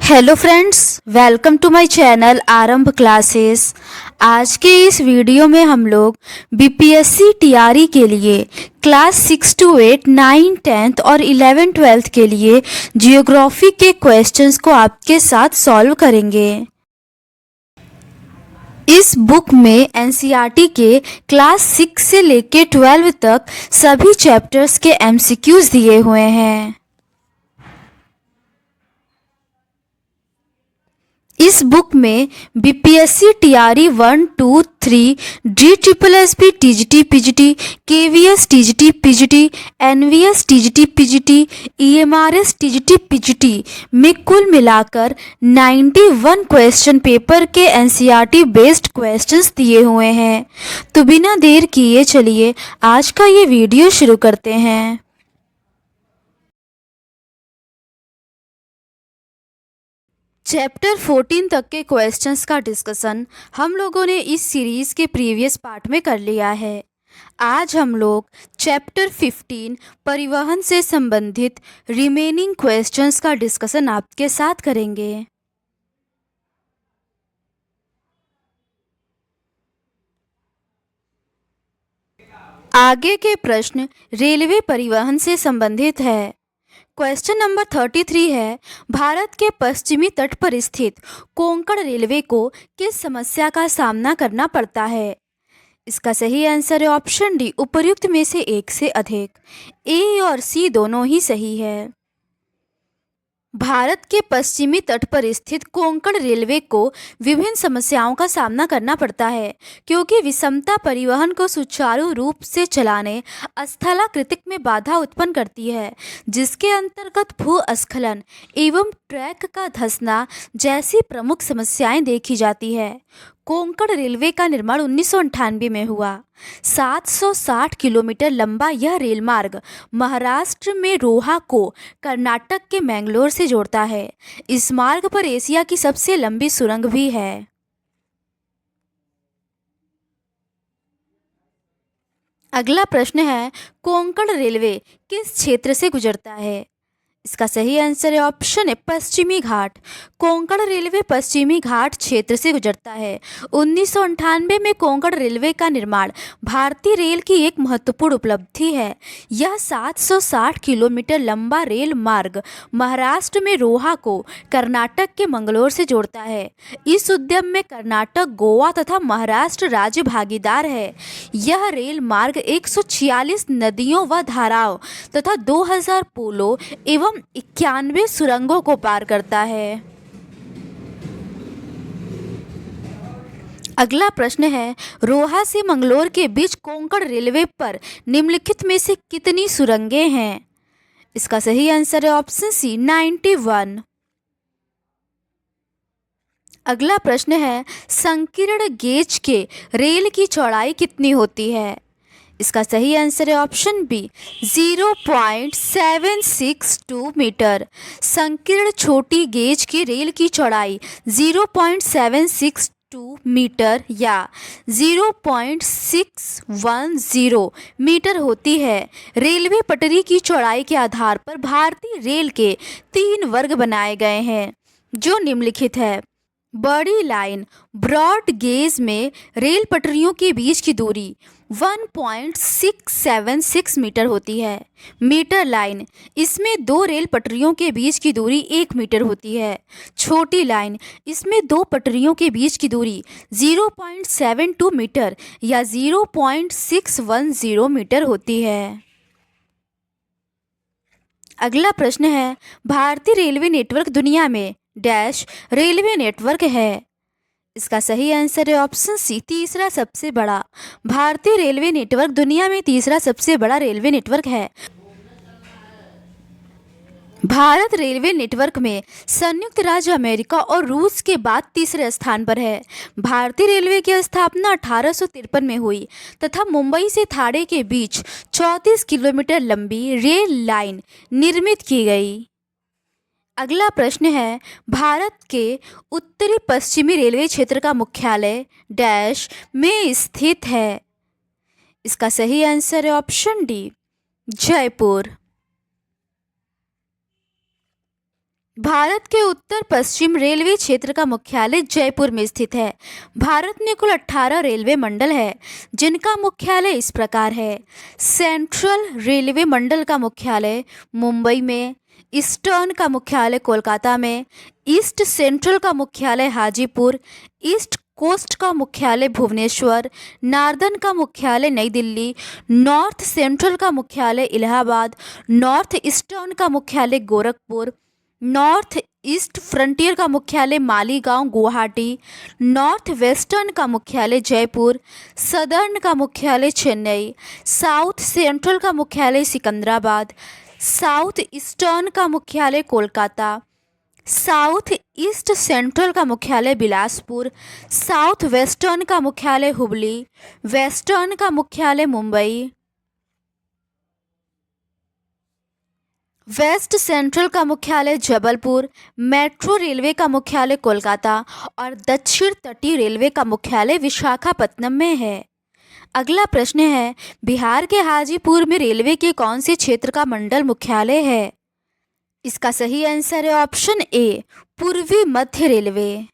Hello friends, welcome to my channel Aarambh classes. आज के इस वीडियो में हम लोग बीपीएससी टीआरई के लिए क्लास 6 to 8, 9, 10th और 11, 12th के लिए जियोग्राफी के क्वेश्चंस को आपके साथ सॉल्व करेंगे। इस बुक में एनसीईआरटी के क्लास 6 से लेके 12 तक सभी चैप्टर्स के एमसीक्यूज दिए हुए हैं। इस बुक में BPSC TRE 1, 2, 3, DSSB TGT PGT, KVS TGT PGT, NVS TGT PGT, EMRS TGT PGT में कुल मिलाकर 91 क्वेश्चन पेपर के एनसीईआरटी बेस्ड क्वेश्चंस दिए हुए हैं। तो बिना देर किए चलिए आज का ये वीडियो शुरू करते हैं। चैप्टर 14 तक के क्वेश्चंस का डिस्कशन हम लोगों ने इस सीरीज़ के प्रीवियस पार्ट में कर लिया है। आज हम लोग चैप्टर 15 परिवहन से संबंधित रिमेनिंग क्वेश्चंस का डिस्कशन आपके साथ करेंगे। आगे के प्रश्न रेलवे परिवहन से संबंधित है। क्वेश्चन नंबर 33 है, भारत के पश्चिमी तट पर स्थित कोंकण रेलवे को किस समस्या का सामना करना पड़ता है? इसका सही आंसर है ऑप्शन डी, उपर्युक्त में से एक से अधिक। ए और सी दोनों ही सही है। भारत के पश्चिमी तट पर स्थित कोंकण रेलवे को विभिन्न समस्याओं का सामना करना पड़ता है क्योंकि विषमता परिवहन को सुचारू रूप से चलाने स्थलाकृतिक में बाधा उत्पन्न करती है, जिसके अंतर्गत भूस्खलन एवं ट्रैक का धंसना जैसी प्रमुख समस्याएं देखी जाती है। कोंकण रेलवे का निर्माण 1998 में हुआ। 760 किलोमीटर लंबा यह रेल मार्ग महाराष्ट्र में रोहा को कर्नाटक के मैंगलोर से जोड़ता है। इस मार्ग पर एशिया की सबसे लंबी सुरंग भी है। अगला प्रश्न है, कोंकण रेलवे किस क्षेत्र से गुजरता है? इसका सही आंसर है ऑप्शन है पश्चिमी घाट। कोंकण रेलवे पश्चिमी घाट क्षेत्र से गुजरता है। 1998 में कोंकण रेलवे का निर्माण भारतीय रेल की एक महत्वपूर्ण उपलब्धि है। यह 760 किलोमीटर लंबा रेल मार्ग महाराष्ट्र में रोहा को कर्नाटक के मंगलोर से जोड़ता है। इस उद्यम में कर्नाटक, गोवा तथा महाराष्ट्र राज्य भागीदार है। यह रेल मार्ग 146 नदियों व धाराओं तथा 2000 पुलों एवं 91 सुरंगों को पार करता है। अगला प्रश्न है, रोहा से मंगलोर के बीच कोंकण रेलवे पर निम्नलिखित में से कितनी सुरंगें हैं? इसका सही आंसर है ऑप्शन सी 91। अगला प्रश्न है, संकीर्ण गेज के रेल की चौड़ाई कितनी होती है? इसका सही आंसर है ऑप्शन बी 0.762 मीटर। संकीर्ण छोटी गेज की रेल की चौड़ाई 0.762 मीटर या 0.610 मीटर होती है। रेलवे पटरी की चौड़ाई के आधार पर भारतीय रेल के 3 वर्ग बनाए गए हैं जो निम्नलिखित है। बड़ी लाइन ब्रॉड गेज में रेल पटरियों के बीच की दूरी 1.676 मीटर होती है। मीटर लाइन, इसमें 2 रेल पटरियों के बीच की दूरी 1 मीटर होती है। छोटी लाइन, इसमें 2 पटरियों के बीच की दूरी 0.72 मीटर या 0.610 मीटर होती है। अगला प्रश्न है, भारतीय रेलवे नेटवर्क दुनिया में डैश रेलवे नेटवर्क है? इसका सही आंसर है ऑप्शन सी तीसरा सबसे बड़ा। भारतीय रेलवे नेटवर्क दुनिया में तीसरा सबसे बड़ा रेलवे नेटवर्क है। भारत रेलवे नेटवर्क में संयुक्त राज्य अमेरिका और रूस के बाद तीसरे स्थान पर है। भारतीय रेलवे की स्थापना 1853 में हुई तथा मुंबई से थाने के बीच 34 किलोमीटर लंबी रेल लाइन निर्मित की गई। अगला प्रश्न है, भारत के उत्तरी पश्चिमी रेलवे क्षेत्र का मुख्यालय डैश में स्थित है? इसका सही आंसर है ऑप्शन डी जयपुर। भारत के उत्तर पश्चिम रेलवे क्षेत्र का मुख्यालय जयपुर में स्थित है। भारत में कुल 18 रेलवे मंडल है, जिनका मुख्यालय इस प्रकार है। सेंट्रल रेलवे मंडल का मुख्यालय मुंबई में, ईस्टर्न का मुख्यालय कोलकाता में, ईस्ट सेंट्रल का मुख्यालय हाजीपुर, ईस्ट कोस्ट का मुख्यालय भुवनेश्वर, नार्दर्न का मुख्यालय नई दिल्ली, नॉर्थ सेंट्रल का मुख्यालय इलाहाबाद, नॉर्थ ईस्टर्न का मुख्यालय गोरखपुर, नॉर्थ ईस्ट फ्रंटियर का मुख्यालय मालीगांव गुवाहाटी, नॉर्थ वेस्टर्न का मुख्यालय जयपुर, सदर्न का मुख्यालय चेन्नई, साउथ सेंट्रल का मुख्यालय सिकंदराबाद, साउथ ईस्टर्न का मुख्यालय कोलकाता, साउथ ईस्ट सेंट्रल का मुख्यालय बिलासपुर, साउथ वेस्टर्न का मुख्यालय हुबली, वेस्टर्न का मुख्यालय मुंबई, वेस्ट सेंट्रल का मुख्यालय जबलपुर, मेट्रो रेलवे का मुख्यालय कोलकाता और दक्षिण तटीय रेलवे का मुख्यालय विशाखापत्तनम में है। अगला प्रश्न है, बिहार के हाजीपुर में रेलवे के कौन से क्षेत्र का मंडल मुख्यालय है? इसका सही आंसर है ऑप्शन ए, पूर्वी मध्य रेलवे।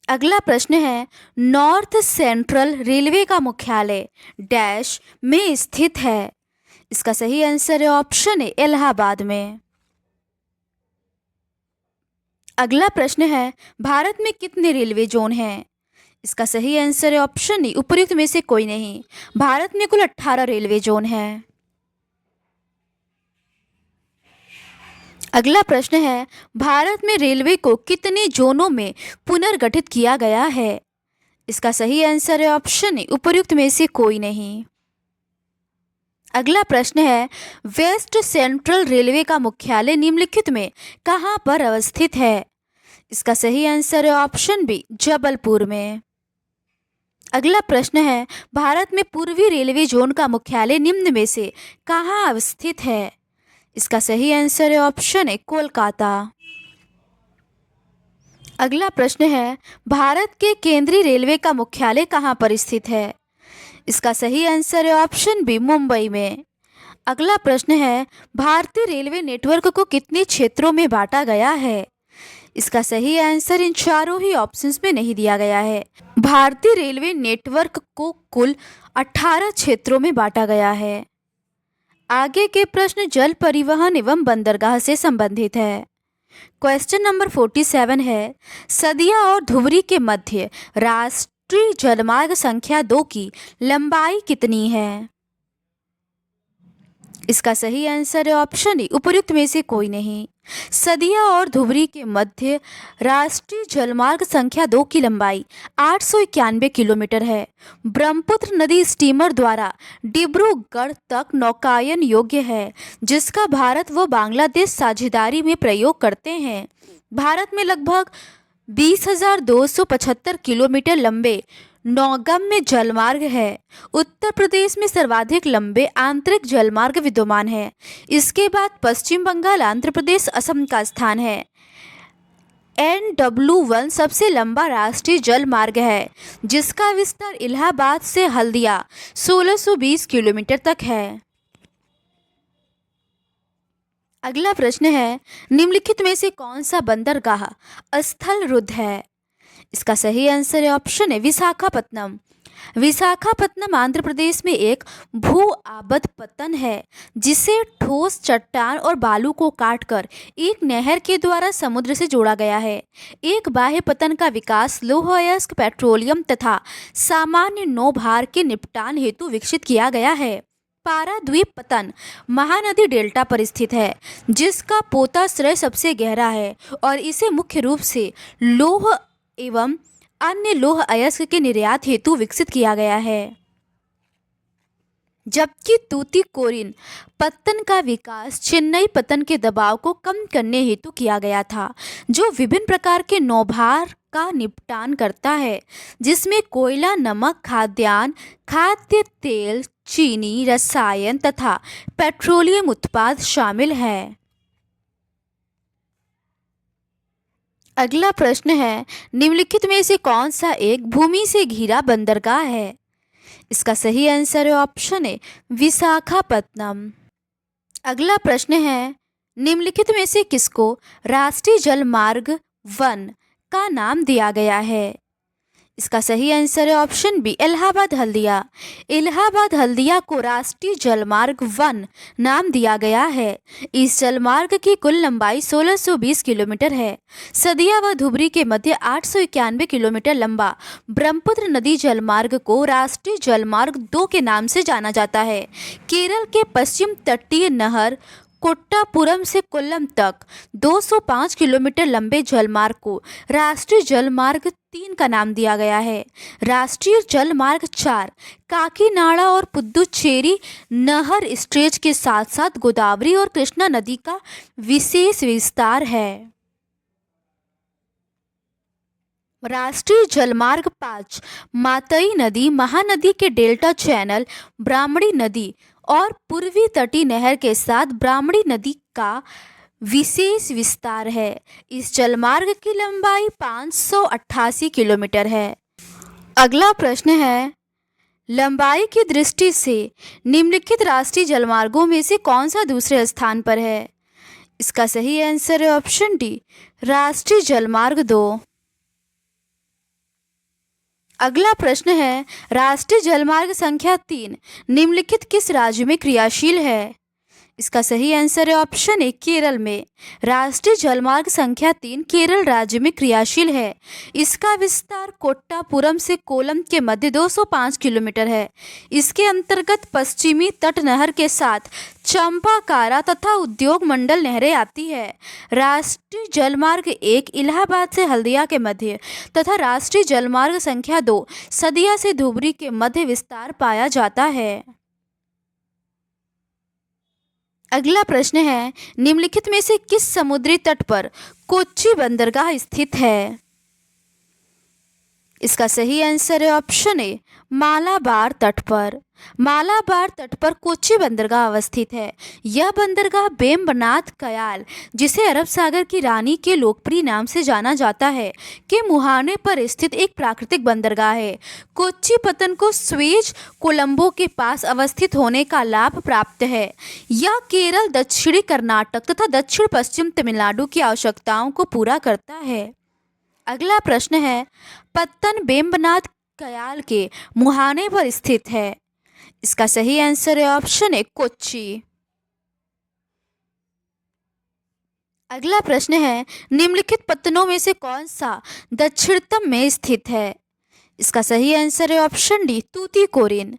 अगला प्रश्न है, नॉर्थ सेंट्रल रेलवे का मुख्यालय डैश में स्थित है। इसका सही आंसर है ऑप्शन ए, इलाहाबाद में। अगला प्रश्न है, भारत में कितने रेलवे जोन हैं? इसका सही आंसर है ऑप्शन ए, उपयुक्त में से कोई नहीं। भारत में कुल 18 रेलवे जोन हैं। अगला प्रश्न है, भारत में रेलवे को कितने जोनों में पुनर्गठित किया गया है? इसका सही आंसर है ऑप्शन ए, उपयुक्त में से कोई नहीं। अगला प्रश्न है, वेस्ट सेंट्रल रेलवे का मुख्यालय निम्नलिखित में कहाँ पर अवस्थित है? इसका सही आंसर है ऑप्शन बी, जबलपुर में। अगला प्रश्न है, भारत में पूर्वी रेलवे जोन का मुख्यालय निम्न में से कहाँ अवस्थित है? इसका सही आंसर है ऑप्शन ए, कोलकाता। अगला प्रश्न है, भारत के केंद्रीय रेलवे का मुख्यालय कहाँ पर स्थित है? इसका सही आंसर है ऑप्शन बी, मुंबई में। अगला प्रश्न है, भारतीय रेलवे नेटवर्क को कितने क्षेत्रों में बांटा गया है? इसका सही आंसर इन चारों ही ऑप्शंस में नहीं दिया गया है। भारतीय रेलवे नेटवर्क को कुल 18 क्षेत्रों में बांटा गया है। आगे के प्रश्न जल परिवहन एवं बंदरगाह से संबंधित है। क्वेश्चन नंबर 47 है, सदिया और धुबरी के मध्य राष्ट्रीय जलमार्ग संख्या 2 की लंबाई कितनी है? इसका सही आंसर है ऑप्शन ए, उपयुक्त में से कोई नहीं। सदिया और धुबरी के मध्य राष्ट्रीय जलमार्ग संख्या 2 की लंबाई 891 किलोमीटर है। ब्रह्मपुत्र नदी स्टीमर द्वारा डिब्रूगढ़ तक नौकायन योग्य है, जिसका भारत व बांग्लादेश साझेदारी में प्रयोग करते हैं। भारत में लगभग 20,275 किलोमीटर लंबे नौगम्य जलमार्ग है। उत्तर प्रदेश में सर्वाधिक लंबे आंतरिक जलमार्ग विद्यमान है। इसके बाद पश्चिम बंगाल, आंध्र प्रदेश, असम का स्थान है। NW1 सबसे लंबा राष्ट्रीय जलमार्ग है, जिसका विस्तार इलाहाबाद से हल्दिया 1620 किलोमीटर तक है। अगला प्रश्न है, निम्नलिखित में से कौन सा बंदरगाह स्थल रुद्ध है? इसका सही आंसर है ऑप्शन है, विशाखापत्तनम। विशाखापत्तनम आंध्र प्रदेश में एक भू आबद्ध पत्तन है, जिसे ठोस चट्टान और बालू को काटकर एक नहर के द्वारा समुद्र से जोड़ा गया है। एक बाह्य पत्तन का विकास लौह अयस्क, पेट्रोलियम तथा सामान्य नौभार के निपटान हेतु विकसित किया गया है। पाराद्वीप पत्तन महानदी डेल्टा पर स्थित है, जिसका पोताश्रय सबसे गहरा है और इसे मुख्य रूप से लौह एवं अन्य लौह अयस्क के निर्यात हेतु विकसित किया गया है। जबकि तूतीकोरिन पत्तन का विकास चेन्नई पत्तन के दबाव को कम करने हेतु किया गया था, जो विभिन्न प्रकार के नौभार का निपटान करता है, जिसमें कोयला, नमक, खाद्यान्न, खाद्य तेल, चीनी, रसायन तथा पेट्रोलियम उत्पाद शामिल है। अगला प्रश्न है, निम्नलिखित में से कौन सा एक भूमि से घिरा बंदरगाह है? इसका सही आंसर है ऑप्शन ए, विशाखापत्तनम। अगला प्रश्न है, निम्नलिखित में से किसको राष्ट्रीय जलमार्ग 1 का नाम दिया गया है? इसका सही आंसर है ऑप्शन बी, इलाहाबाद हल्दिया। इलाहाबाद हल्दिया को राष्ट्रीय जलमार्ग 1 नाम दिया गया है। इस जलमार्ग की कुल लंबाई 1620 किलोमीटर है। सदिया व धुबरी के मध्य 891 किलोमीटर लंबा ब्रह्मपुत्र नदी जलमार्ग को राष्ट्रीय जलमार्ग 2 के नाम से जाना जाता है। केरल के पश्चिम तटीय नहर कोट्टापुरम से कोल्लम तक 205 किलोमीटर लंबे जलमार्ग को राष्ट्रीय जलमार्ग 3 का नाम दिया गया है। राष्ट्रीय जलमार्ग 4 काकीनाडा और पुदुचेरी नहर स्ट्रेच के साथ साथ गोदावरी और कृष्णा नदी का विशेष विस्तार है। राष्ट्रीय जलमार्ग 5 मातई नदी, महानदी के डेल्टा चैनल, ब्राह्मणी नदी और पूर्वी तटी नहर के साथ ब्राह्मणी नदी का विशेष विस्तार है। इस जलमार्ग की लंबाई 588 किलोमीटर है। अगला प्रश्न है, लंबाई की दृष्टि से निम्नलिखित राष्ट्रीय जलमार्गों में से कौन सा दूसरे स्थान पर है? इसका सही आंसर है ऑप्शन डी, राष्ट्रीय जलमार्ग 2। अगला प्रश्न है, राष्ट्रीय जलमार्ग संख्या 3 निम्नलिखित किस राज्य में क्रियाशील है? इसका सही आंसर है ऑप्शन ए, केरल में। राष्ट्रीय जलमार्ग संख्या 3 केरल राज्य में क्रियाशील है। इसका विस्तार कोट्टापुरम से कोल्लम के मध्य 205 किलोमीटर है। इसके अंतर्गत पश्चिमी तट नहर के साथ चंपाकारा तथा उद्योग मंडल नहरें आती है। राष्ट्रीय जलमार्ग 1 इलाहाबाद से हल्दिया के मध्य तथा राष्ट्रीय जलमार्ग संख्या 2 सदिया से धुबरी के मध्य विस्तार पाया जाता है। अगला प्रश्न है, निम्नलिखित में से किस समुद्री तट पर कोच्चि बंदरगाह स्थित है? इसका सही आंसर है ऑप्शन ए, मालाबार तट पर। मालाबार तट पर कोच्चि बंदरगाह अवस्थित है। यह बंदरगाह वेम्बनाथ कयाल, जिसे अरब सागर की रानी के लोकप्रिय नाम से जाना जाता है, के मुहाने पर स्थित एक प्राकृतिक बंदरगाह है। कोच्चि पत्तन को स्वेज कोलंबो के पास अवस्थित होने का लाभ प्राप्त है। यह केरल, दक्षिणी कर्नाटक तथा दक्षिण पश्चिम तमिलनाडु की आवश्यकताओं को पूरा करता है। अगला प्रश्न है, पत्तन वेम्बनाथ कयाल के मुहाने पर स्थित है। इसका सही आंसर है ऑप्शन ए, कोच्चि। अगला प्रश्न है, निम्नलिखित पत्तनों में से कौन सा दक्षिणतम में स्थित है? इसका सही आंसर है ऑप्शन डी, तूतीकोरिन।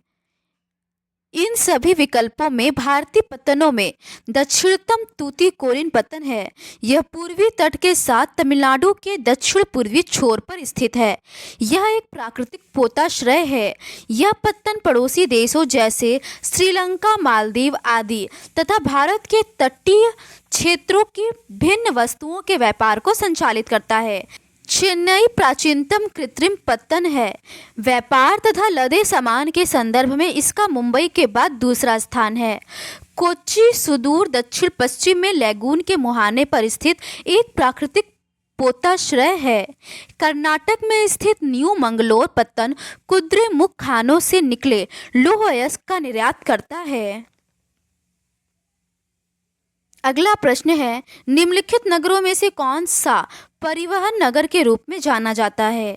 इन सभी विकल्पों में भारतीय पत्तनों में दक्षिणतम तूतीकोरिन पत्तन है। यह पूर्वी तट के साथ तमिलनाडु के दक्षिण पूर्वी छोर पर स्थित है। यह एक प्राकृतिक पोताश्रय है। यह पत्तन पड़ोसी देशों जैसे श्रीलंका, मालदीव आदि तथा भारत के तटीय क्षेत्रों की भिन्न वस्तुओं के व्यापार को संचालित करता है। चेन्नई प्राचीनतम कृत्रिम पत्तन है। व्यापार तथा लदे सामान के संदर्भ में इसका मुंबई के बाद दूसरा स्थान है। कोच्चि सुदूर दक्षिण पश्चिम में लैगून के मुहाने पर स्थित एक प्राकृतिक पोताश्रय है। कर्नाटक में स्थित न्यू मंगलोर पत्तन कुद्रेमुख खानों से निकले लौह अयस्क का निर्यात करता है। अगला प्रश्न है, निम्नलिखित नगरों में से कौन सा परिवहन नगर के रूप में जाना जाता है?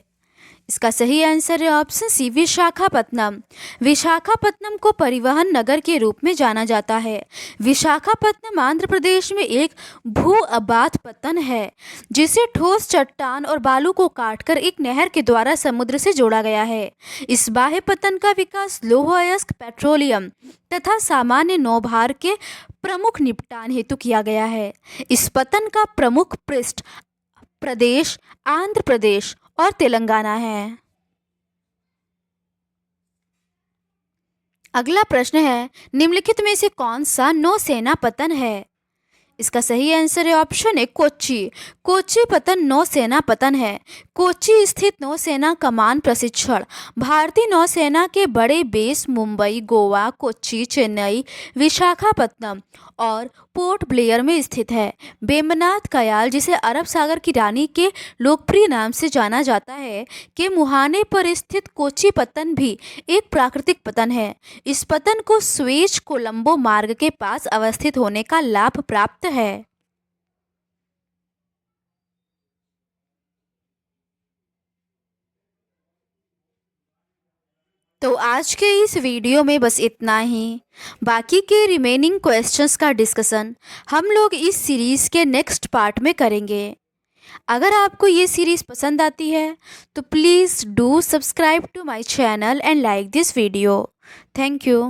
इसका सही आंसर है ऑप्शन सी, विशाखापत्तनम। विशाखापत्तनम को परिवहन नगर के रूप में जाना जाता है। विशाखापत्तनम आंध्र प्रदेश में एक भू अबाध पत्तन है, जिसे ठोस चट्टान और बालू को काटकर एक नहर के द्वारा समुद्र से जोड़ा गया है। इस बाह्य पत्तन का विकास लौह अयस्क, पेट्रोलियम तथा सामान्य नौभार के प्रमुख निपटान हेतु किया गया है। इस पत्तन का प्रमुख पृष्ठ प्रदेश आंध्र प्रदेश और तेलंगाना है। अगला प्रश्न है, निम्नलिखित में से कौन सा नौसेना पत्तन है? इसका सही आंसर है ऑप्शन ए, कोच्चि। कोच्चि पत्तन नौसेना पत्तन है। कोच्चि स्थित नौसेना कमान प्रशिक्षण भारतीय नौसेना के बड़े बेस मुंबई, गोवा, कोच्चि, चेन्नई, विशाखापत्तनम और पोर्ट ब्लेयर में स्थित है। वेम्बनाथ कयाल, जिसे अरब सागर की रानी के लोकप्रिय नाम से जाना जाता है, के मुहाने पर स्थित कोच्चि पत्तन भी एक प्राकृतिक पत्तन है। इस पत्तन को स्वेज कोलंबो मार्ग के पास अवस्थित होने का लाभ प्राप्त है। तो आज के इस वीडियो में बस इतना ही। बाकी के रिमेनिंग क्वेश्चंस का डिस्कशन हम लोग इस सीरीज़ के नेक्स्ट पार्ट में करेंगे। अगर आपको ये सीरीज़ पसंद आती है तो please do subscribe to my channel and like this video. Thank you.